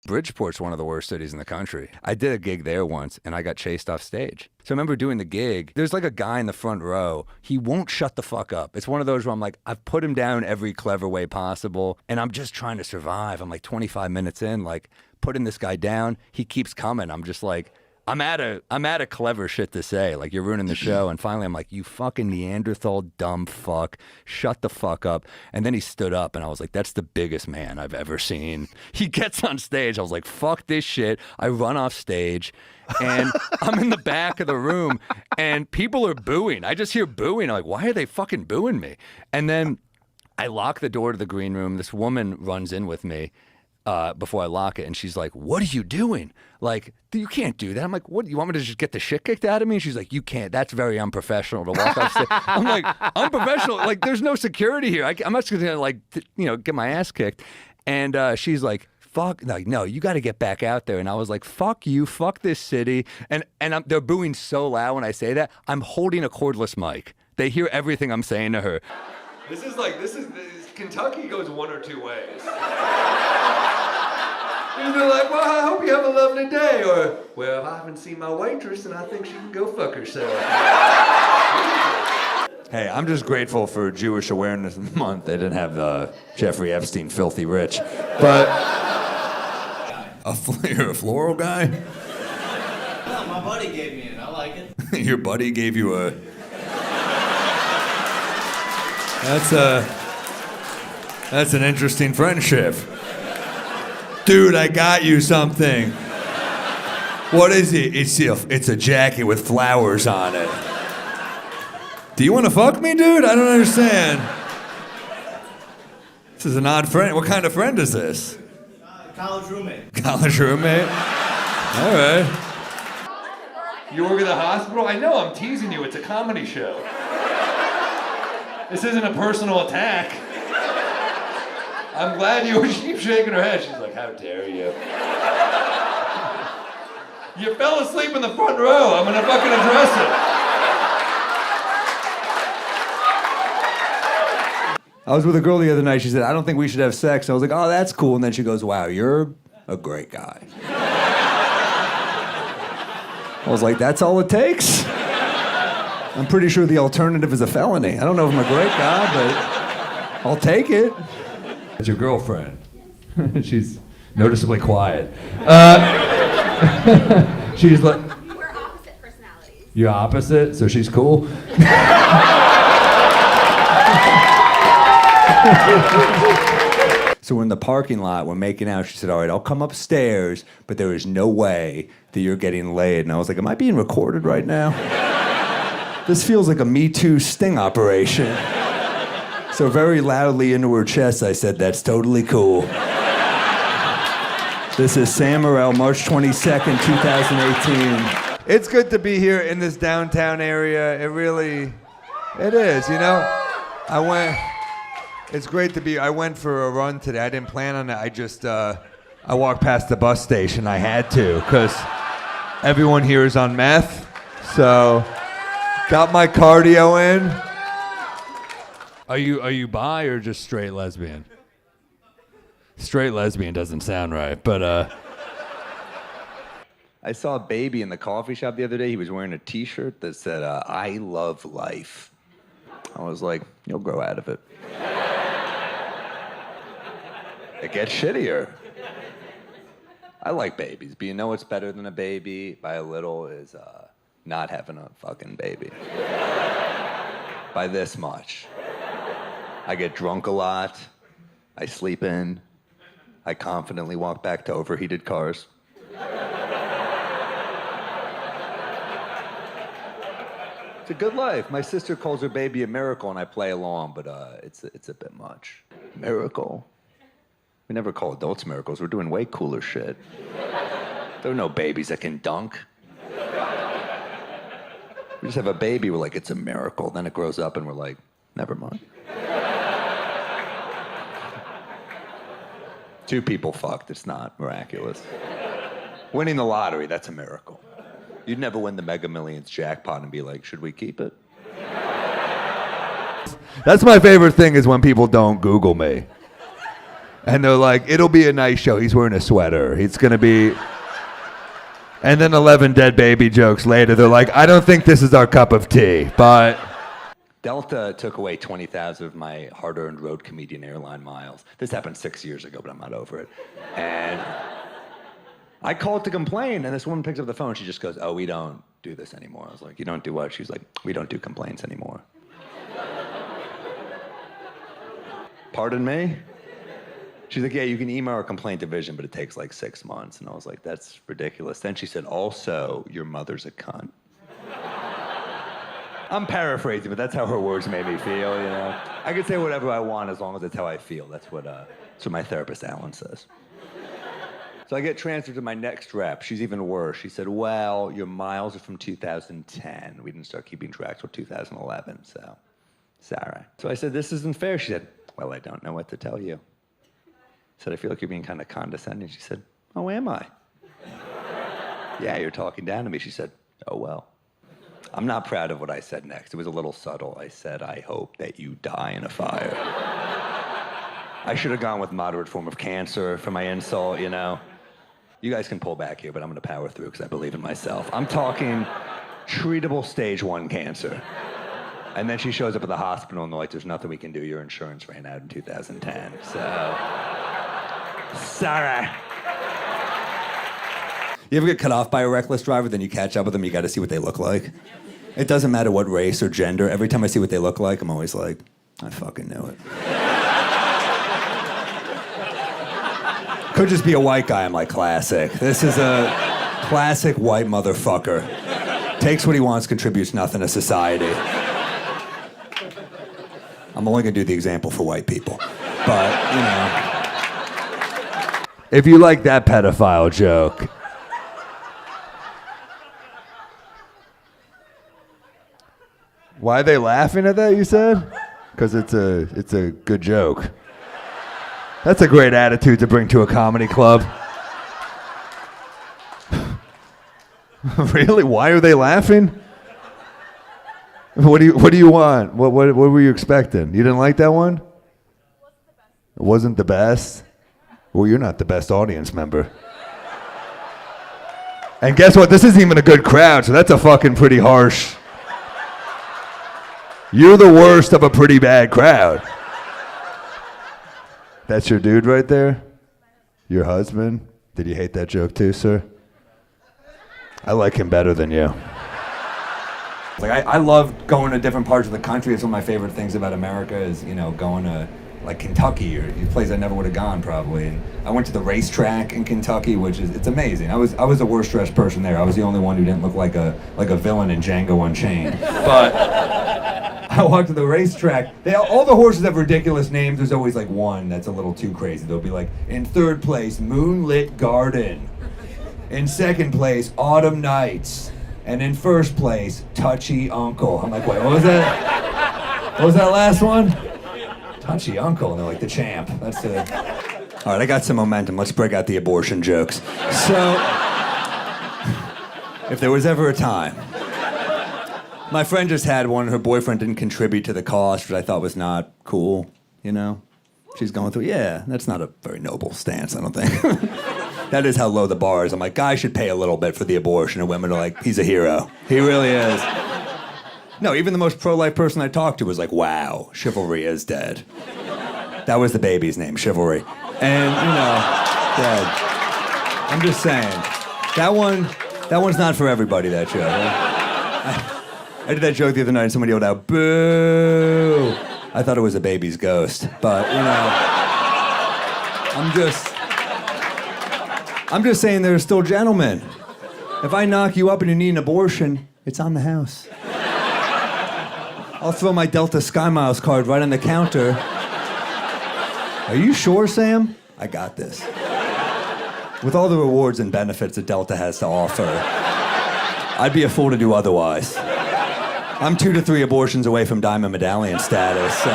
Bridgeport's one of the worst cities in the country. I did a gig there once, and I got chased off stage. So I remember doing the gig. There's like a guy in the front row. He won't shut the fuck up. It's one of those where I'm like, I've put him down every clever way possible, and I'm just trying to survive. I'm like 25 minutes in, like putting this guy down. He keeps coming. I'm just like, I'm out of clever shit to say. Like, you're ruining the show. And finally, I'm like, you fucking Neanderthal dumb fuck. Shut the fuck up. And then he stood up, and I was like, that's the biggest man I've ever seen. He gets on stage. I was like, fuck this shit. I run off stage, and I'm in the back of the room, and people are booing. I just hear booing. I'm like, why are they fucking booing me? And then I lock the door to the green room. This woman runs in with me before I lock it, and she's like, what are you doing? Like, you can't do that. I'm like, what, you want me to just get the shit kicked out of me? And she's like, you can't. That's very unprofessional to walk off stage. I'm like, unprofessional? Like, there's no security here. I'm not just gonna, like, get my ass kicked. And she's like, fuck, no, you got to get back out there. And I was like, fuck you, fuck this city. And they're booing so loud when I say that. I'm holding a cordless mic. They hear everything I'm saying to her. This is Kentucky goes one or two ways. They're like, well, I hope you have a lovely day. Or, well, I haven't seen my waitress and I think she can go fuck herself. Hey, I'm just grateful for Jewish Awareness Month. They didn't have Jeffrey Epstein, filthy rich. But you're a floral guy? No, my buddy gave me it. I like it. Your buddy gave you a... That's an interesting friendship. Dude, I got you something. What is it? It's a jacket with flowers on it. Do you want to fuck me, dude? I don't understand. This is an odd friend. What kind of friend is this? College roommate. College roommate? All right. You work at the hospital? I know, I'm teasing you. It's a comedy show. This isn't a personal attack. I'm glad you keep shaking her head. She's like, how dare you? You fell asleep in the front row. I'm gonna fucking address it. I was with a girl the other night. She said, I don't think we should have sex. I was like, oh, that's cool. And then she goes, wow, you're a great guy. I was like, that's all it takes? I'm pretty sure the alternative is a felony. I don't know if I'm a great guy, but I'll take it. It's your girlfriend. She's noticeably quiet. She's like... We're opposite personalities. You're opposite? So she's cool? So we're in the parking lot, we're making out. She said, all right, I'll come upstairs, but there is no way that you're getting laid. And I was like, am I being recorded right now? This feels like a Me Too sting operation. So very loudly into her chest, I said, that's totally cool. This is Sam Morril, March 22nd, 2018. It's good to be here in this downtown area. It is, you know? It's great to be, I went for a run today. I didn't plan on it. I walked past the bus station. I had to, because everyone here is on meth. So, got my cardio in. Are you bi or just straight lesbian? Straight lesbian doesn't sound right, but I saw a baby in the coffee shop the other day. He was wearing a t-shirt that said, I love life. I was like, you'll grow out of it. It gets shittier. I like babies, but you know what's better than a baby by a little is not having a fucking baby. By this much. I get drunk a lot. I sleep in. I confidently walk back to overheated cars. It's a good life. My sister calls her baby a miracle, and I play along, but it's a bit much. Miracle? We never call adults miracles. We're doing way cooler shit. There are no babies that can dunk. We just have a baby, we're like, it's a miracle. Then it grows up, and we're like, never mind. Two people fucked, it's not miraculous. Winning the lottery, that's a miracle. You'd never win the Mega Millions jackpot and be like, should we keep it? That's my favorite thing is when people don't Google me. And they're like, it'll be a nice show. He's wearing a sweater. It's going to be... And then 11 dead baby jokes later, they're like, I don't think this is our cup of tea, but... Delta took away 20,000 of my hard-earned road comedian airline miles. This happened 6 years ago, but I'm not over it. And I called to complain, and this woman picks up the phone. She just goes, oh, we don't do this anymore. I was like, you don't do what? She's like, we don't do complaints anymore. Pardon me? She's like, yeah, you can email our complaint division, but it takes like 6 months. And I was like, that's ridiculous. Then she said, also, your mother's a cunt. I'm paraphrasing, but that's how her words made me feel, you know? I can say whatever I want as long as it's how I feel. That's what my therapist, Alan, says. So I get transferred to my next rep. She's even worse. She said, well, your miles are from 2010. We didn't start keeping track till 2011, so sorry. So I said, this isn't fair. She said, well, I don't know what to tell you. I said, I feel like you're being kind of condescending. She said, oh, am I? Yeah, you're talking down to me. She said, oh, well. I'm not proud of what I said next. It was a little subtle. I said, I hope that you die in a fire. I should have gone with moderate form of cancer for my insult, you know? You guys can pull back here, but I'm going to power through because I believe in myself. I'm talking treatable stage 1 cancer. And then she shows up at the hospital and they're like, there's nothing we can do. Your insurance ran out in 2010. So, sorry. You ever get cut off by a reckless driver, then you catch up with them, you got to see what they look like? It doesn't matter what race or gender. Every time I see what they look like, I'm always like, I fucking knew it. Could just be a white guy. I'm like, classic. This is a classic white motherfucker. Takes what he wants, contributes nothing to society. I'm only gonna do the example for white people. But, you know. If you like that pedophile joke. Why are they laughing at that, you said? Because it's a good joke. That's a great attitude to bring to a comedy club. Really? Why are they laughing? What do you want? What were you expecting? You didn't like that one? It wasn't the best? Well, you're not the best audience member. And guess what? This isn't even a good crowd, so that's a fucking pretty harsh. You're the worst of a pretty bad crowd. That's your dude right there? Your husband? Did you hate that joke too, sir? I like him better than you. Like I love going to different parts of the country. It's one of my favorite things about America is, you know, going to like Kentucky or a place I never would have gone probably. And I went to the racetrack in Kentucky, which is it's amazing. I was the worst dressed person there. I was the only one who didn't look like a villain in Django Unchained. But I walked to the racetrack. All the horses have ridiculous names. There's always like one that's a little too crazy. They'll be like, in third place, Moonlit Garden. In second place, Autumn Nights. And in first place, Touchy Uncle. I'm like, wait, what was that? What was that last one? Touchy Uncle. And they're like, the champ. That's it. All right, I got some momentum. Let's break out the abortion jokes. So, if there was ever a time. My friend just had one. Her boyfriend didn't contribute to the cost, which I thought was not cool, you know? She's going through, yeah, that's not a very noble stance, I don't think. That is how low the bar is. I'm like, guys should pay a little bit for the abortion, and women are like, he's a hero. He really is. No, even the most pro-life person I talked to was like, wow, chivalry is dead. That was the baby's name, Chivalry. And, you know, dead. I'm just saying, that one's not for everybody, that joke. I did that joke the other night and somebody yelled out, boo! I thought it was a baby's ghost, but, you know, I'm just saying there's still gentlemen. If I knock you up and you need an abortion, it's on the house. I'll throw my Delta Sky Miles card right on the counter. Are you sure, Sam? I got this. With all the rewards and benefits that Delta has to offer, I'd be a fool to do otherwise. I'm 2 to 3 abortions away from Diamond Medallion status, so...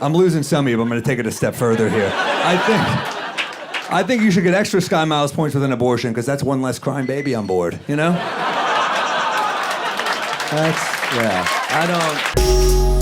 I'm losing some of you, but I'm going to take it a step further here. I think you should get extra Sky Miles points with an abortion, because that's one less crime baby on board, you know? I don't...